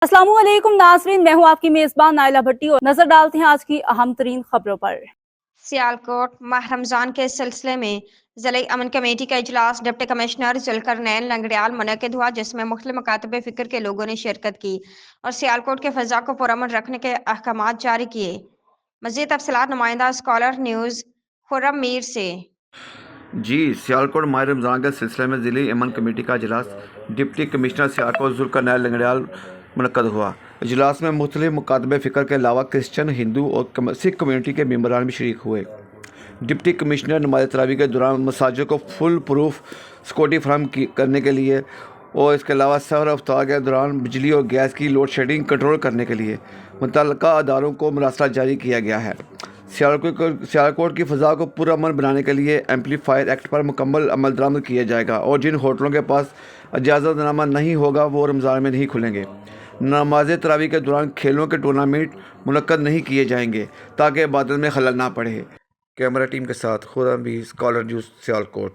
अस्सलाम वालेकुम नाज़रीन, मैं हूँ आपकी मेज़बान नाइला भट्टी और नजर डालते हैं आज की अहम तरीन खबरों पर। सियालकोट माह रमजान के सिलसिले में ज़िला अमन कमेटी का इजलास डिप्टी कमिश्नर जुल्करनैन लंगड़ियाल मुनक्किद हुआ, जिसमें मुख्तलिफ मकातब फ़िक्र के लोगों ने शिरकत की और सियालकोट के फ़ज़ा को पुरअमन रखने के अहकामात जारी किए। मज़ीद तफसीलात नुमाइंदा स्कॉलर न्यूज़ खुर्रम मीर से। जी, सियालकोट माह रमज़ान के सिलसिले में ज़िली अमन कमेटी का इजलास डिप्टी कमिश्नर सियालकोट जुल्करनैन लंगड़ियाल मुनक्किद हुआ। इजलास में मुख्तलिफ मकातब फ़िक्र के अलावा क्रिश्चन, हिंदू और सिख कम्यूनिटी के मेम्बरान भी शरीक हुए। डिप्टी कमिश्नर नमाज़ तरावी के दौरान मसाजिद को फुल प्रूफ सिक्योरिटी फराहम करने के लिए और इसके अलावा सहर अफ्तार के दौरान बिजली और गैस की लोड शेडिंग कंट्रोल करने के लिए मुतल्लिका अदारों को मरासला जारी किया गया है। सियालकोट की फ़ज़ा को पुरअमन बनाने के लिए एम्पलीफायर एक्ट पर मुकम्मल अमल दरामद किया जाएगा और जिन होटलों के पास इजाज़तनामा नहीं होगा वो रमज़ान में नहीं खुलेंगे। नमाज तरावी के दौरान खेलों के टूर्नामेंट मुनक्कद नहीं किए जाएंगे ताकि इबादत में खलल ना पड़े। कैमरा टीम के साथ खुर्रम मीर, स्कॉलर न्यूज़, सियालकोट।